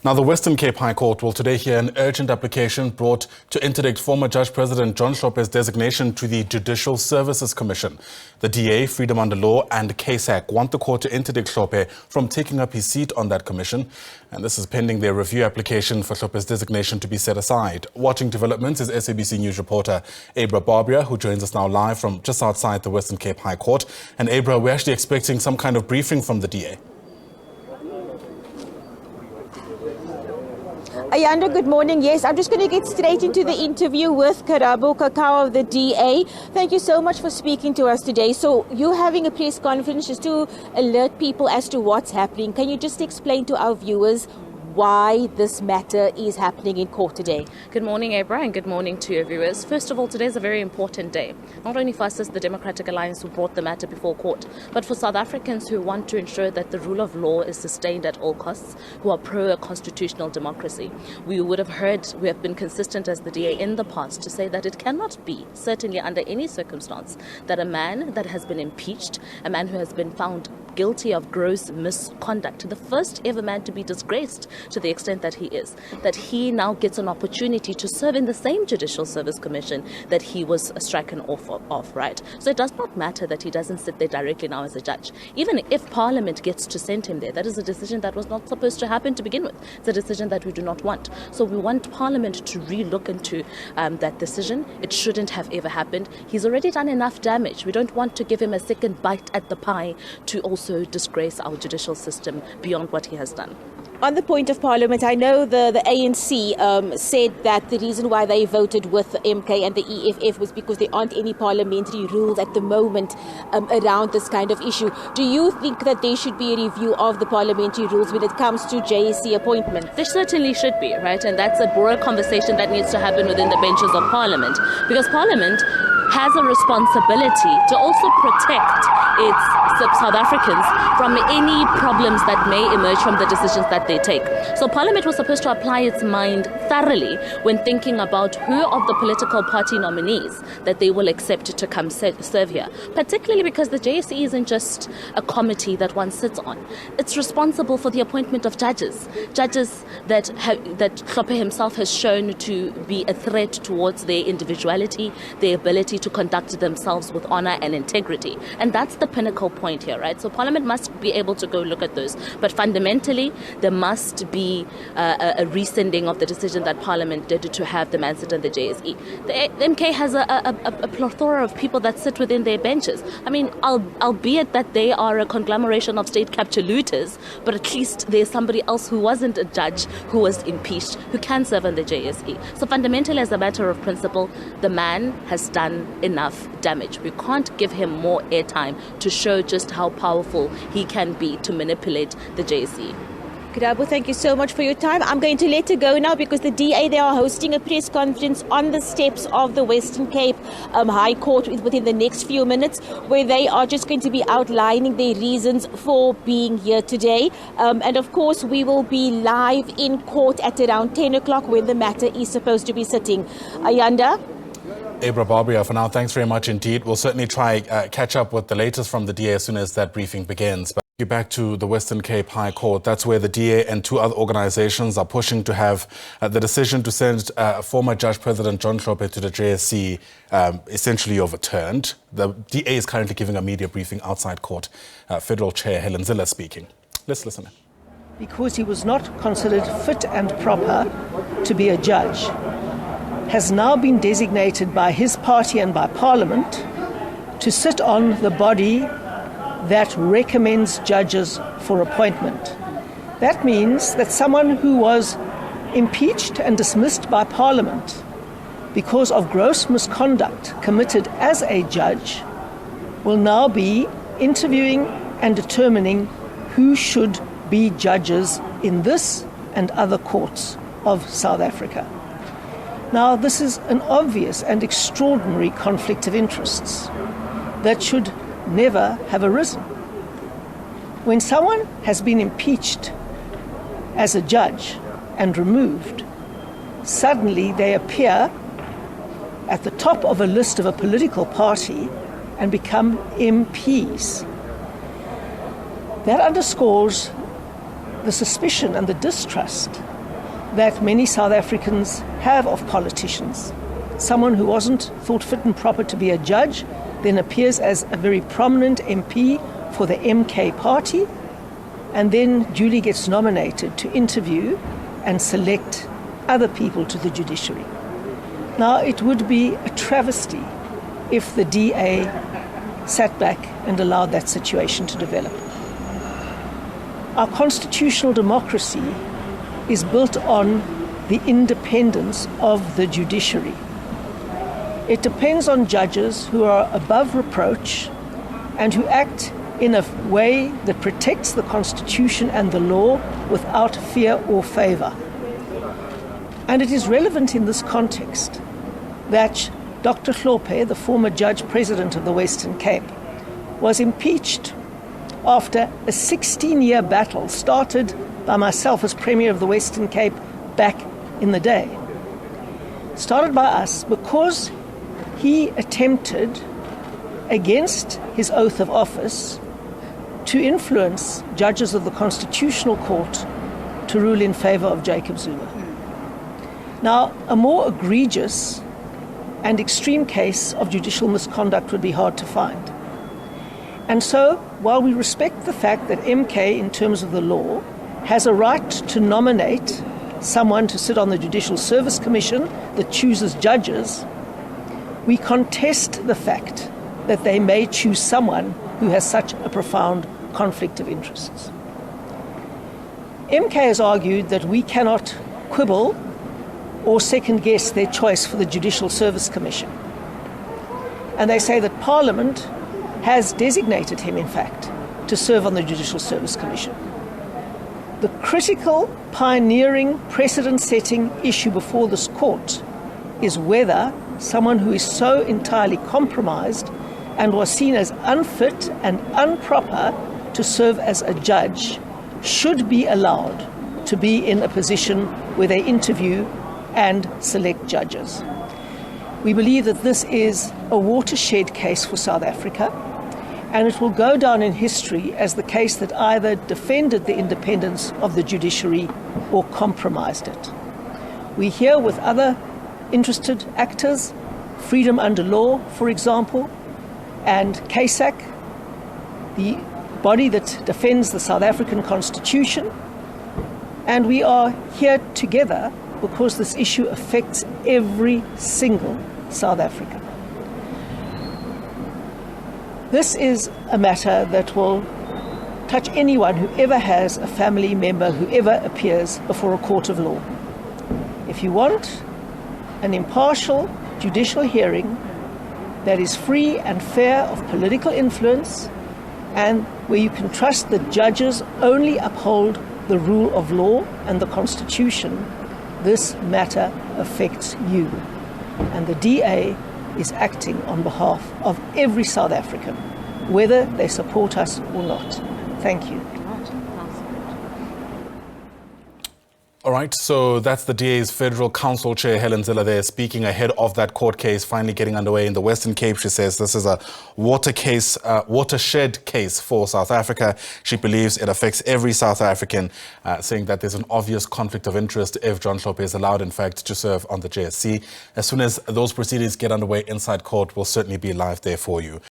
Now, the Western Cape High Court will today hear an urgent application brought to interdict former Judge President John Hlophe's designation to the Judicial Services Commission. The DA, Freedom Under Law and CASAC want the court to interdict Hlophe from taking up his seat on that commission. And this is pending their review application for Hlophe's designation to be set aside. Watching developments is SABC News reporter Abra Barbier, who joins us now live from just outside the Western Cape High Court. And Abra, we're actually expecting some kind of briefing from the DA. Ayanda, good morning. Yes, I'm just going to get straight into the interview with Karabo Kakao of the DA. Thank you so much for speaking to us today. So you're having a press conference just to alert people as to what's happening. Can you just explain to our viewers why this matter is happening in court today? Good morning, Abra, and good morning to your viewers. First of all, today is a very important day, not only for us as the Democratic Alliance who brought the matter before court, but for South Africans who want to ensure that the rule of law is sustained at all costs, who are pro-constitutional democracy. We have been consistent as the DA in the past to say that it cannot be, certainly under any circumstance, that a man that has been impeached, a man who has been found guilty of gross misconduct, the first ever man to be disgraced to the extent that he is, that he now gets an opportunity to serve in the same Judicial Service Commission that he was stricken off of, right? So it does not matter that he doesn't sit there directly now as a judge. Even if Parliament gets to send him there, that is a decision that was not supposed to happen to begin with. It's a decision that we do not want. So we want Parliament to re-look into that decision. It shouldn't have ever happened. He's already done enough damage. We don't want to give him a second bite at the pie to also disgrace our judicial system beyond what he has done. On the point of Parliament, I know the ANC said that the reason why they voted with the MK and the EFF was because there aren't any parliamentary rules at the moment around this kind of issue. Do you think that there should be a review of the parliamentary rules when it comes to JSC appointment? There certainly should be, right? And that's a broad conversation that needs to happen within the benches of Parliament, because Parliament has a responsibility to also protect its South Africans from any problems that may emerge from the decisions that they take. So Parliament was supposed to apply its mind thoroughly when thinking about who of the political party nominees that they will accept to come serve here, particularly because the JSE isn't just a committee that one sits on. It's responsible for the appointment of judges that Hlophe himself has shown to be a threat towards their individuality, their ability to conduct themselves with honor and integrity. And that's the pinnacle point here, right? So Parliament must be able to go look at those. But fundamentally, there must be a rescinding of the decision that Parliament did to have the man sit on the JSE. The MK has a plethora of people that sit within their benches. I mean, albeit that they are a conglomeration of state capture looters, but at least there's somebody else who wasn't a judge, who was impeached, who can serve on the JSE. So fundamentally, as a matter of principle, the man has done enough damage. We can't give him more airtime to show just how powerful he can be to manipulate the JSE. Karabo, thank you so much for your time. I'm going to let you go now because the DA, they are hosting a press conference on the steps of the Western Cape High Court within the next few minutes, where they are just going to be outlining their reasons for being here today. And of course, we will be live in court at around 10 o'clock when the matter is supposed to be sitting. Ayanda? Abra Barbier, for now, thanks very much indeed. We'll certainly try catch up with the latest from the DA as soon as that briefing begins. But back to the Western Cape High Court. That's where the DA and two other organizations are pushing to have the decision to send former Judge President John Hlophe to the JSC essentially overturned. The DA is currently giving a media briefing outside court. Federal Chair Helen Zille speaking. Let's listen in. Because he was not considered fit and proper to be a judge, has now been designated by his party and by Parliament to sit on the body that recommends judges for appointment. That means that someone who was impeached and dismissed by Parliament because of gross misconduct committed as a judge will now be interviewing and determining who should be judges in this and other courts of South Africa. Now, this is an obvious and extraordinary conflict of interests that should never have arisen. When someone has been impeached as a judge and removed, suddenly they appear at the top of a list of a political party and become MPs. That underscores the suspicion and the distrust that many South Africans have of politicians. Someone who wasn't thought fit and proper to be a judge then appears as a very prominent MP for the MK party and then duly gets nominated to interview and select other people to the judiciary. Now, it would be a travesty if the DA sat back and allowed that situation to develop. Our constitutional democracy is built on the independence of the judiciary. It depends on judges who are above reproach and who act in a way that protects the Constitution and the law without fear or favour. And it is relevant in this context that Dr. Hlophe, the former Judge President of the Western Cape, was impeached after a 16-year battle started by myself as Premier of the Western Cape back in the day. Started by us because he attempted, against his oath of office, to influence judges of the Constitutional Court to rule in favour of Jacob Zuma. Now, a more egregious and extreme case of judicial misconduct would be hard to find. And so, while we respect the fact that MK, in terms of the law, has a right to nominate someone to sit on the Judicial Service Commission that chooses judges, we contest the fact that they may choose someone who has such a profound conflict of interests. MK has argued that we cannot quibble or second-guess their choice for the Judicial Service Commission. And they say that Parliament has designated him, in fact, to serve on the Judicial Service Commission. The critical, pioneering, precedent-setting issue before this court is whether someone who is so entirely compromised and was seen as unfit and improper to serve as a judge should be allowed to be in a position where they interview and select judges. We believe that this is a watershed case for South Africa, and it will go down in history as the case that either defended the independence of the judiciary or compromised it. We hear with other interested actors, Freedom Under Law, for example, and CASAC, the body that defends the South African Constitution, and we are here together because this issue affects every single South African. This is a matter that will touch anyone who ever has a family member who ever appears before a court of law. If you want an impartial judicial hearing that is free and fair of political influence and where you can trust that judges only uphold the rule of law and the Constitution, this matter affects you. And the DA is acting on behalf of every South African, whether they support us or not. Thank you. All right, so that's the DA's Federal Council Chair, Helen Zille, there speaking ahead of that court case finally getting underway in the Western Cape. She says this is a watershed case for South Africa. She believes it affects every South African, saying that there's an obvious conflict of interest if John Hlophe is allowed, in fact, to serve on the JSC. As soon as those proceedings get underway inside court, we'll certainly be live there for you.